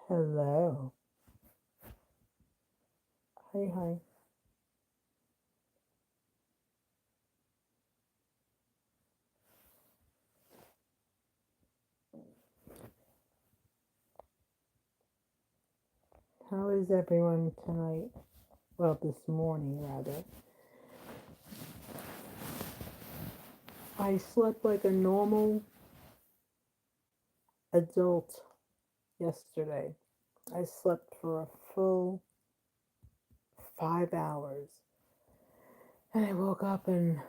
Hello. Hi, hi. How is everyone tonight? Well, this morning, rather. I slept like a normal adult yesterday. I slept for a full 5 hours. And I woke up and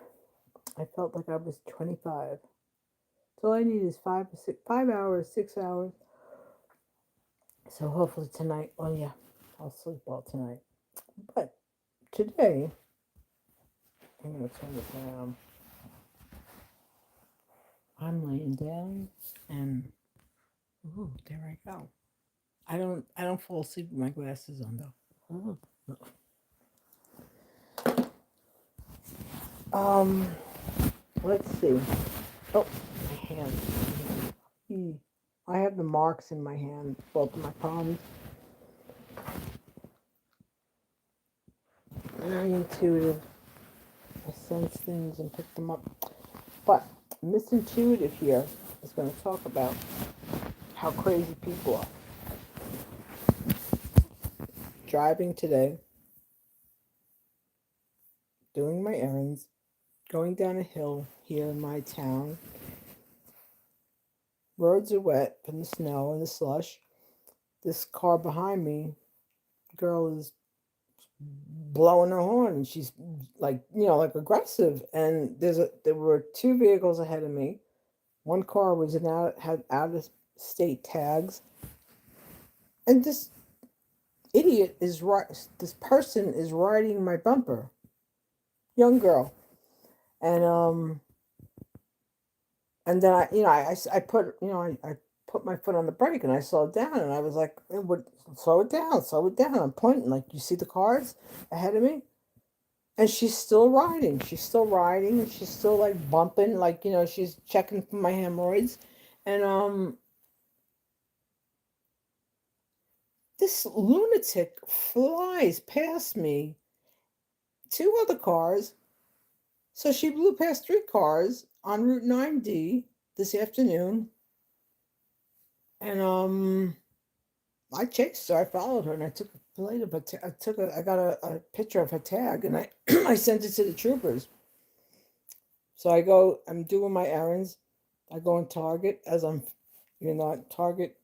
I felt like I was 25. So all I need is 5 hours, 6 hours. So hopefully tonight, well, yeah, I'll sleep well tonight. But today, I'm going to turn this around. I'm laying down and, ooh, there I go. I don't fall asleep with my glasses on though. Um, let's see. Oh, my hand. I have the marks in my hand, both of my palms. Very intuitive. I sense things and pick them up. But Miss Intuitive here is going to talk about how crazy people are. Driving today, doing my errands, going down a hill here in my town. Roads are wet from the snow and the slush. This car behind me, girl is blowing her horn and she's like, like aggressive. And there were two vehicles ahead of me. One car was had out of state tags, and this person is riding my bumper, young girl. And um and then I put I put my foot on the brake and I slowed down and I was like, slow it down, slow it down. I'm pointing, like, you see the cars ahead of me. And she's still riding. She's still riding, and she's still like bumping, like, she's checking for my hemorrhoids. And this lunatic flies past me, two other cars. So she blew past three cars on Route 9D this afternoon. And I chased her. I followed her, and I took a plate of I got a picture of her tag, and I I sent it to the troopers. So I'm doing my errands. I go in Target as I'm, at Target,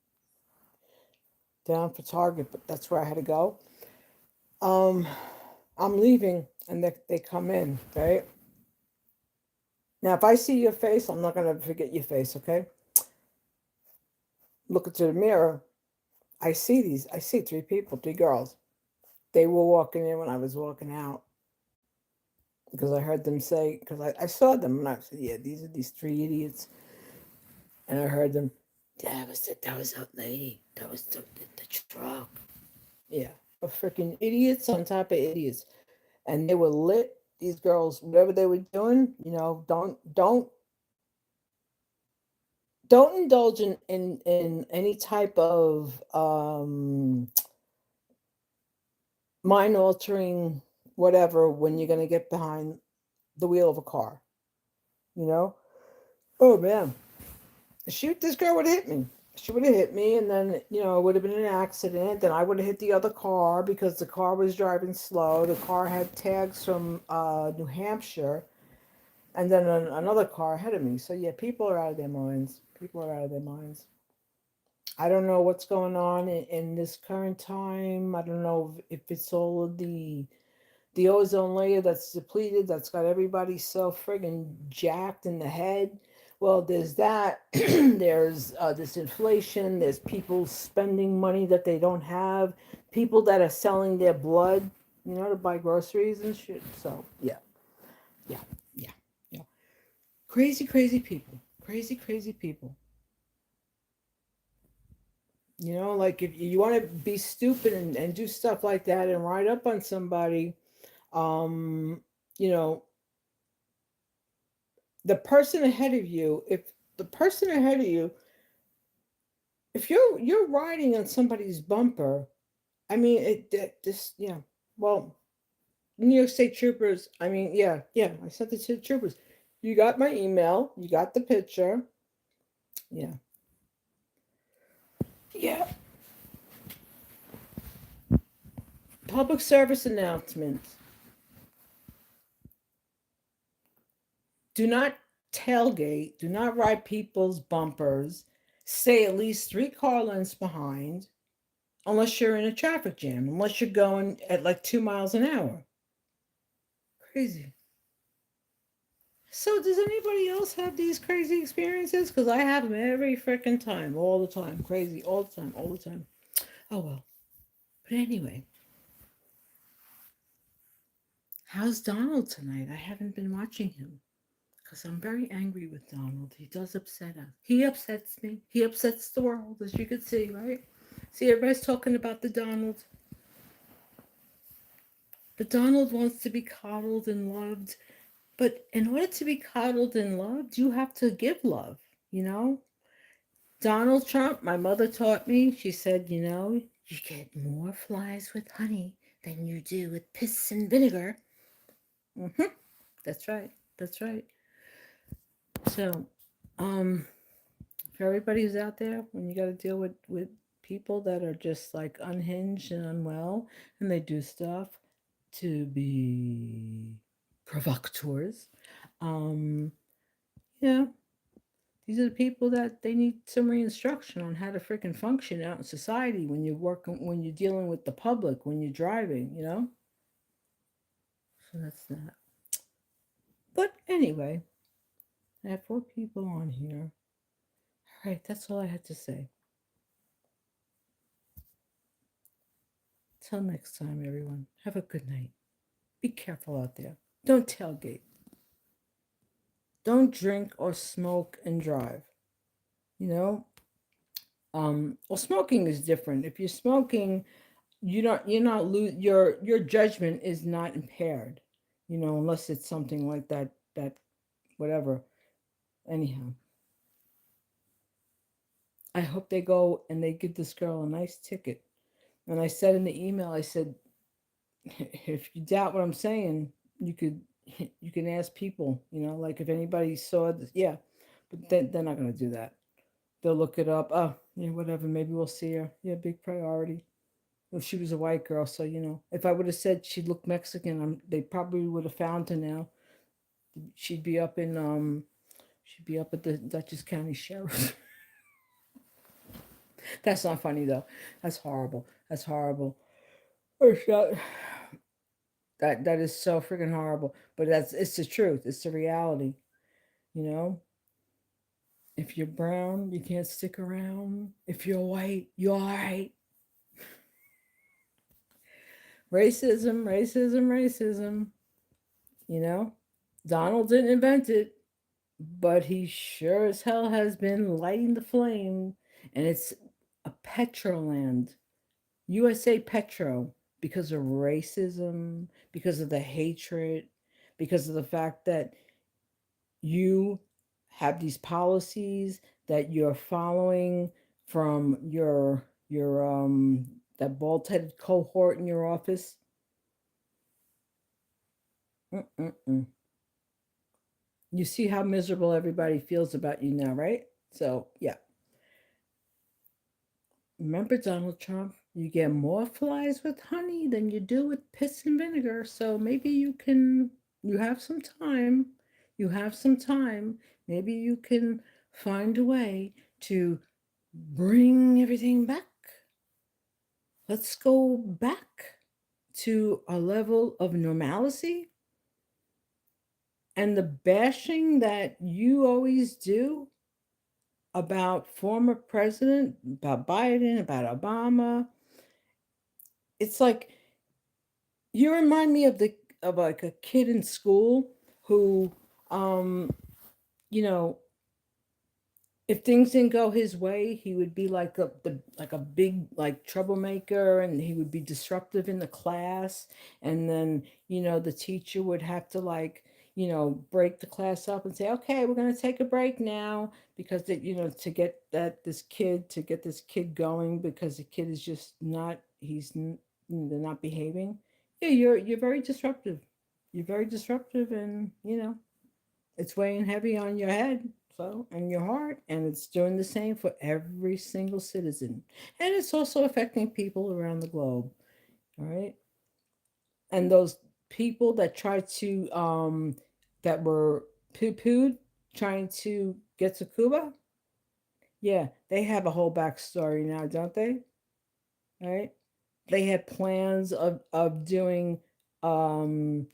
down for Target, but that's where I had to go. Um, I'm leaving, and they come in, right? Now, if I see your face, I'm not going to forget your face, okay? Look into the mirror. I see three people, three girls. They were walking in when I was walking out because I heard them say, because I saw them and I said, yeah, these are these three idiots. And I heard them, that was that lady. That was the truck. Yeah, a freaking idiots on top of idiots. And they were lit. These girls, whatever they were doing, don't indulge in any type of mind altering whatever when you're gonna get behind the wheel of a car. You know? Oh man, this girl would have hit me. She would have hit me, and then it would have been an accident. Then I would have hit the other car because the car was driving slow. The car had tags from New Hampshire, and then another car ahead of me. So yeah, people are out of their minds. People are out of their minds. I don't know what's going on in this current time. I don't know if it's all of the ozone layer that's depleted, that's got everybody so friggin' jacked in the head. Well, there's that. There's this inflation. There's people spending money that they don't have. People that are selling their blood, to buy groceries and shit. So yeah, yeah, yeah, yeah. Crazy, crazy people. Crazy, crazy people. Like, if you want to be stupid and do stuff like that and ride up on somebody, um, you know, the person ahead of you, if the person ahead of you if you're riding on somebody's bumper, I mean, this, yeah. Well, New York State troopers. I mean, yeah, yeah. I sent it to the troopers. You got my email. You got the picture. Yeah, yeah. Public service announcement: do not tailgate. Do not ride people's bumpers. Stay at least 3 car lengths behind, unless you're in a traffic jam. Unless you're going at like 2 miles an hour. Crazy. So, does anybody else have these crazy experiences? Because I have them every freaking time, all the time. Crazy, all the time, all the time. Oh well. But anyway, how's Donald tonight? I haven't been watching him because I'm very angry with Donald. He does upset us. He upsets me. He upsets the world, as you can see, right? See, everybody's talking about the Donald. The Donald wants to be coddled and loved. But in order to be coddled and loved, you have to give love, you know? Donald Trump, my mother taught me, she said, you get more flies with honey than you do with piss and vinegar. Hmm. That's right. That's right. So, um, for everybody who's out there, when you got to deal with people that are just like unhinged and unwell, and they do stuff to be provocateurs, um, yeah, these are the people that they need some reinstruction on how to freaking function out in society when you're working, when you're dealing with the public, when you're driving. So that's that. But anyway, I have 4 people on here. All right, that's all I had to say. Till next time, everyone. Have a good night. Be careful out there. Don't tailgate. Don't drink or smoke and drive. You know. Well, smoking is different. If you're smoking, you're not your judgment is not impaired, unless it's something like that whatever. Anyhow, I hope they go and they give this girl a nice ticket. And I said in the email, I said, if you doubt what I'm saying, you could you can ask people, like if anybody saw this. Yeah, but they're not going to do that. They'll look it up. Oh, yeah, whatever, maybe we'll see her. Yeah, big priority. If she was a white girl, so if I would have said she looked Mexican, they probably would have found her now. She'd be up in she'd be up at the Dutchess County Sheriff. That's not funny though. That's horrible. That's horrible. Oh, that is so freaking horrible. But it's the truth. It's the reality. You know, if you're brown, you can't stick around. If you're white, you're all right. Racism, racism, racism. You know, Donald didn't invent it, but he sure as hell has been lighting the flame. And it's a petroland, USA Petro, because of racism, because of the hatred, because of the fact that you have these policies that you're following from your that bald-headed cohort in your office. Mm-mm-mm. You see how miserable everybody feels about you now, right? So yeah. Remember, Donald Trump, you get more flies with honey than you do with piss and vinegar. So maybe you have some time. You have some time. Maybe you can find a way to bring everything back. Let's go back to a level of normalcy. And the bashing that you always do about former president, about Biden, about Obama, it's like you remind me of like a kid in school who, um, you know, if things didn't go his way, he would be like a big like troublemaker, and he would be disruptive in the class. And then the teacher would have to like break the class up and say, okay, we're going to take a break now because to get this kid going because the kid is just not, they're not behaving. Yeah, you're very disruptive. You're very disruptive, and it's weighing heavy on your head, so, and your heart, and it's doing the same for every single citizen. And it's also affecting people around the globe, all right? And those people that tried to that were poo-pooed trying to get to Cuba, yeah, they have a whole backstory now, don't they? Right? They had plans of doing um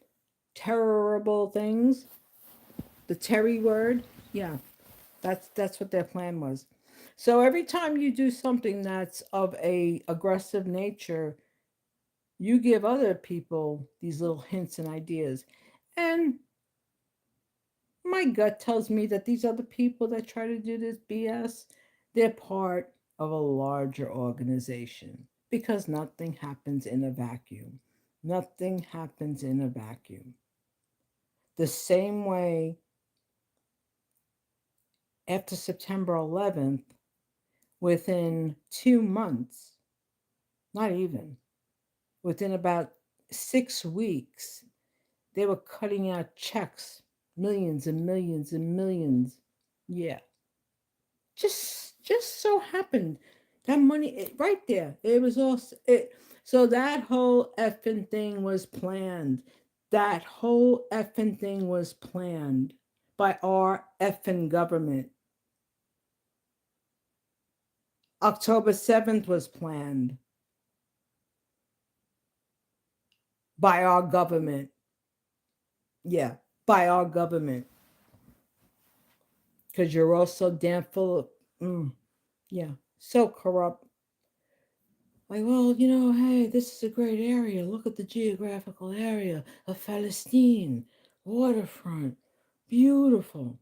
terrible things. The Terry word, yeah, that's what their plan was. So every time you do something that's of a aggressive nature, you give other people these little hints and ideas. And my gut tells me that these other people that try to do this BS, they're part of a larger organization because nothing happens in a vacuum. Nothing happens in a vacuum. The same way after September 11th, within 2 months, not even, within about 6 weeks, they were cutting out checks, millions and millions and millions. Yeah, just so happened that money right there. It was all it. So that whole effing thing was planned. That whole effing thing was planned by our effing government. October 7th was planned by our government. Yeah, by our government. Because you're all so damn full of, yeah, so corrupt. Like, well, hey, this is a great area. Look at the geographical area of Palestine, waterfront, beautiful.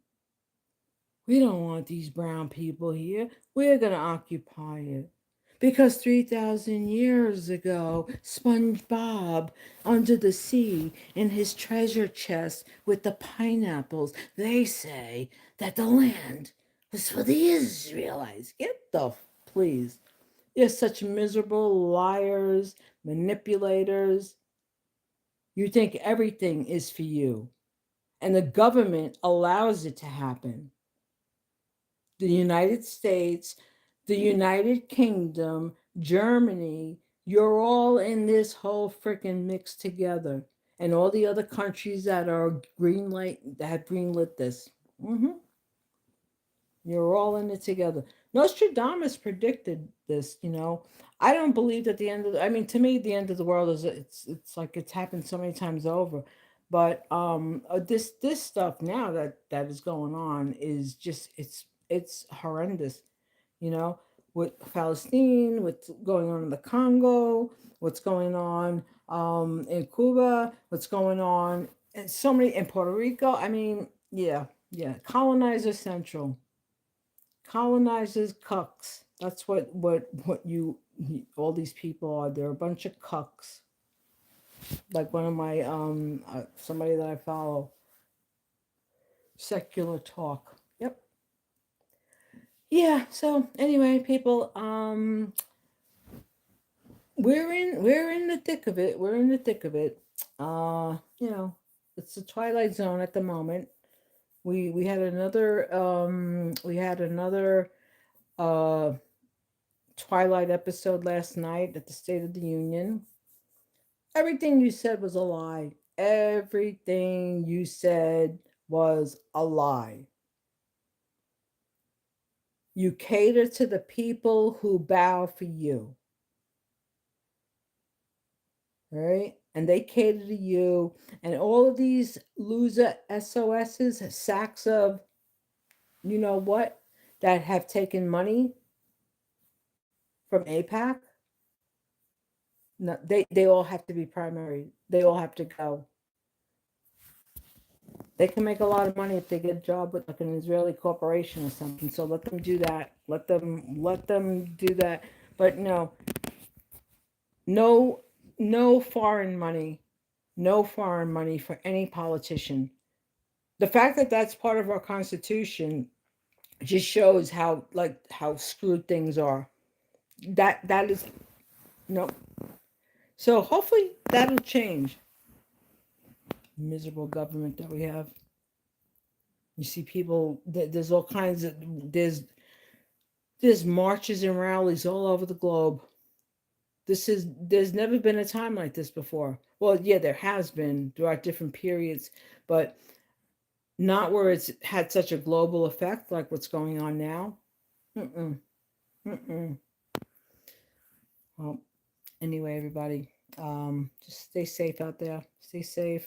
We don't want these brown people here. We're going to occupy it. Because 3,000 years ago, SpongeBob under the sea in his treasure chest with the pineapples, they say that the land was for the Israelites. Get the, please. You're such miserable liars, manipulators. You think everything is for you, and the government allows it to happen. The United States, the United Kingdom, Germany, you're all in this whole freaking mix together. And all the other countries that are green light that have greenlit this. hmm You're all in it together. Nostradamus predicted this. I don't believe that the end of I mean, to me, the end of the world is it's like it's happened so many times over. But this stuff now that is going on is just it's horrendous. You know, with Palestine, what's going on in the Congo, what's going on in Cuba, what's going on in so many in Puerto Rico. I mean, yeah, yeah, colonizer central. Colonizers, cucks. That's what all these people are. They're a bunch of cucks. Like one of my somebody that I follow, secular talk. Yep. Yeah. So anyway, people, we're in the thick of it. We're in the thick of it. You know, it's the twilight zone at the moment. We had another uh Twilight episode last night at the State of the Union. Everything you said was a lie. Everything you said was a lie. You cater to the people who bow for you, right? And they cater to you. And all of these loser SOSs, sacks of, you know what, that have taken money from APAC, no, they all have to be primary. They all have to go. They can make a lot of money if they get a job with like an Israeli corporation or something. So let them do that. Let them do that. But no, no, no foreign money, no foreign money for any politician. The fact that that's part of our Constitution just shows how, like, how screwed things are. That is no. So hopefully that'll change. Miserable government that we have. You see people. There's all kinds of there's marches and rallies all over the globe. There's never been a time like this before. Well, yeah, there has been throughout different periods, but not where it's had such a global effect like what's going on now. Mm-mm, mm-mm. Well, anyway, everybody, just stay safe out there. Stay safe.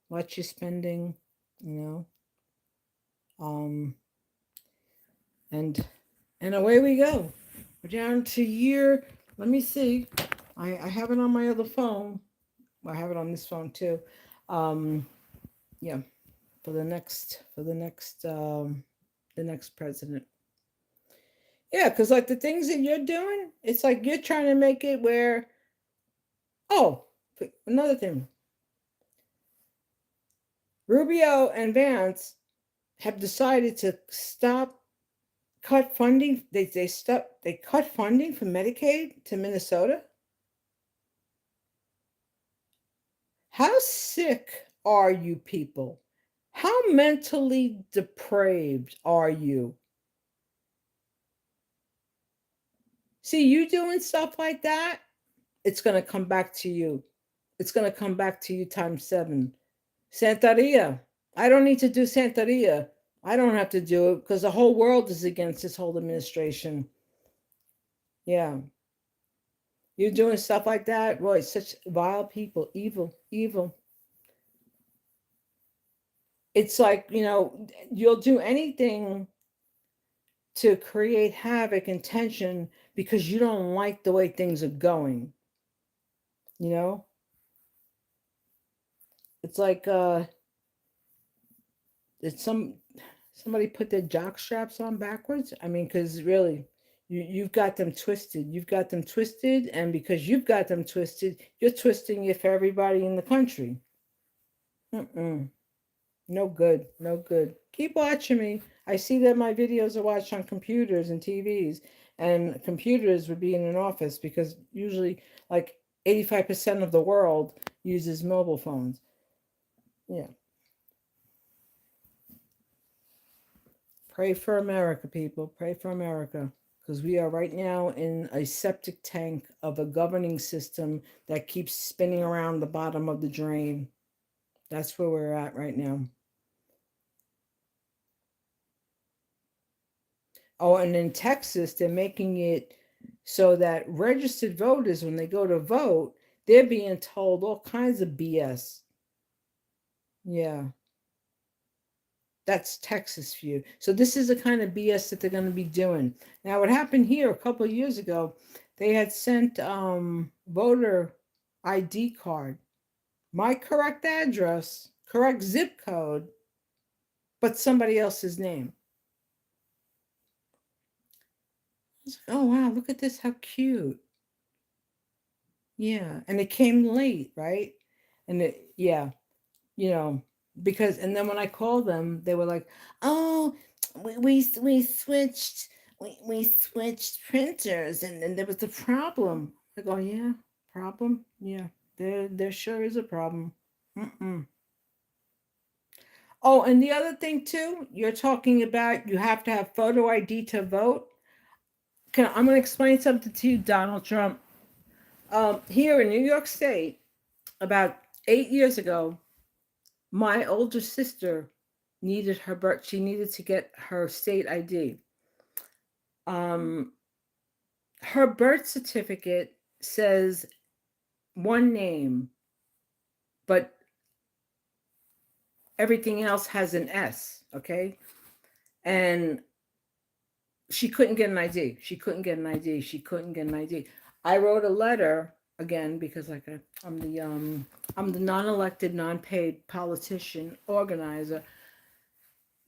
Watch your spending. You know, um, and away we go. We're down to year. Let me see. I have it on my other phone. Well, I have it on this phone too. Um, yeah, the next president. Yeah, because like the things that you're doing, it's like you're trying to make it where. Oh, another thing. Rubio and Vance have decided to stop cut funding. They cut funding for Medicaid to Minnesota. How sick are you people? How mentally depraved are you? See, you doing stuff like that, it's going to come back to you. It's going to come back to you times seven. Santeria. I don't need to do Santeria. I don't have to do it because the whole world is against this whole administration. Yeah. You're doing stuff like that. Boy, such vile people. Evil. Evil. It's like, you'll do anything to create havoc and tension because you don't like the way things are going. You know? It's like it's somebody put their jock straps on backwards. I mean, because really, you've got them twisted. You've got them twisted, and because you've got them twisted, you're twisting it for everybody in the country. Mm-mm. No good. No good. Keep watching me. I see that my videos are watched on computers and TVs, and computers would be in an office because usually, like 85% of the world uses mobile phones. Yeah. Pray for America, people. Pray for America. Because we are right now in a septic tank of a governing system that keeps spinning around the bottom of the drain. That's where we're at right now. Oh, and in Texas, they're making it so that registered voters, when they go to vote, they're being told all kinds of BS. Yeah, that's Texas for you. So this is the kind of BS that they're going to be doing. Now, what happened here a couple of years ago, they had sent voter ID card, my correct address, correct zip code, but somebody else's name. I was like, oh wow, look at this, how cute. Yeah, and it came late, right? And yeah, you know, because and then when I called them, they were like, "Oh, we switched we switched printers, and there was a problem." I go, "Yeah, problem? Yeah, there sure is a problem." Mm-mm. Oh, and the other thing too, you're talking about you have to have photo ID to vote. I'm going to explain something to you, Donald Trump. Here in New York State, about 8 years ago, my older sister needed her birth. She needed to get her state ID. Um, her birth certificate says one name, but everything else has an S. Okay, and she couldn't get an ID. She couldn't get an ID. She couldn't get an ID. I wrote a letter again because like I'm the non-elected, non-paid politician organizer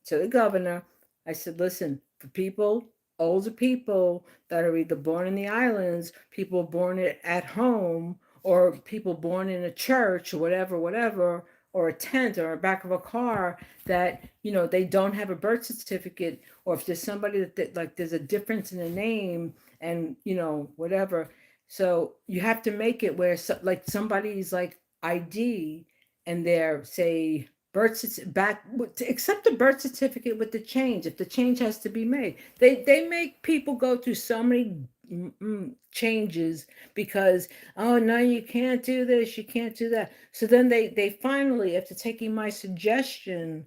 to the governor. I said, listen, for people, older people that are either born in the islands, people born at home, or people born in a church or whatever, whatever, or a tent or a back of a car that they don't have a birth certificate, or if there's somebody that like there's a difference in the name and whatever. So you have to make it where like somebody's like ID and their say back accept the birth certificate with the change if the change has to be made. They make people go through so many changes because, oh no, you can't do this, you can't do that. So then they finally, after taking my suggestion,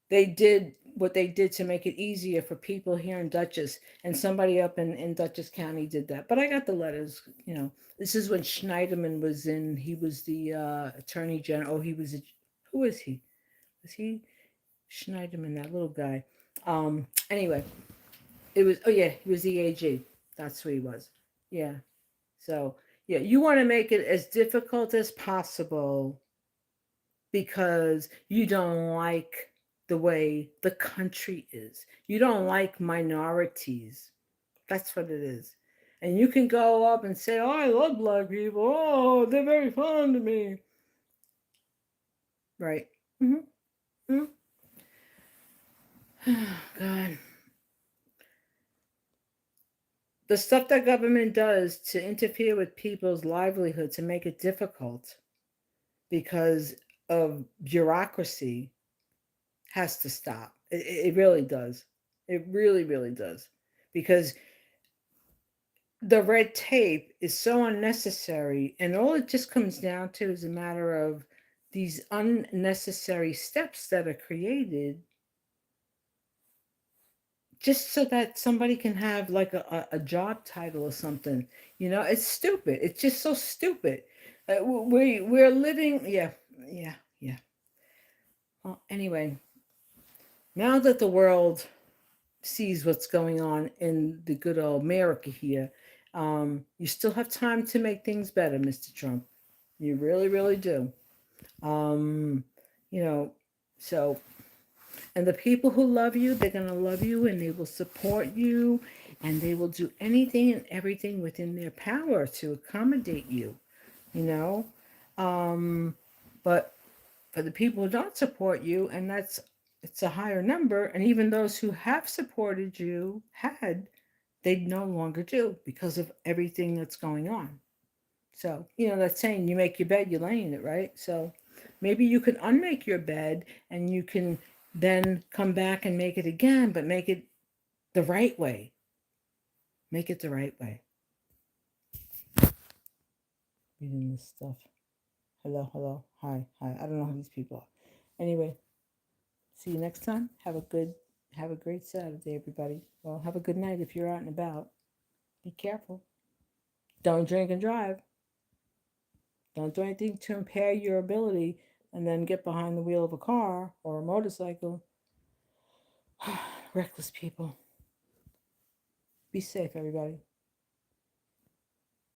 they did what they did to make it easier for people here in Dutchess, and somebody up in Dutchess County did that. But I got the letters. This is when Schneiderman was in. He was the attorney general. Oh, he was. Who is he? Was he Schneiderman? That little guy. Anyway, it was. Oh yeah, he was the AG. That's who he was. Yeah. So yeah, you want to make it as difficult as possible because you don't like the way the country is. You don't like minorities. That's what it is. And you can go up and say, "Oh, I love black people. Oh, they're very fond of me." Right. Mm-hmm. God. The stuff that government does to interfere with people's livelihood to make it difficult because of bureaucracy has to stop. It really does. It really, really does. Because the red tape is so unnecessary, and all it just comes down to is a matter of these unnecessary steps that are created just so that somebody can have like a job title or something. It's stupid. It's just so stupid. We're living, yeah, yeah, yeah. Well, anyway, now that the world sees what's going on in the good old America here, you still have time to make things better, Mr. Trump. You really, really do. Um, you know, so, and the people who love you, they're going to love you and they will support you and they will do anything and everything within their power to accommodate you, you know. Um, but for the people who don't support you, and it's a higher number, and even those who have supported you they no longer do because of everything that's going on. So, that saying, you make your bed, you lay in it, right? So maybe you can unmake your bed and you can then come back and make it again, but make it the right way. Make it the right way. Reading this stuff. Hello, hello. Hi, hi. I don't know who these people are. Anyway, see you next time. Have a great Saturday, everybody. Well, have a good night if you're out and about. Be careful. Don't drink and drive. Don't do anything to impair your ability and then get behind the wheel of a car or a motorcycle. Reckless people. Be safe, everybody.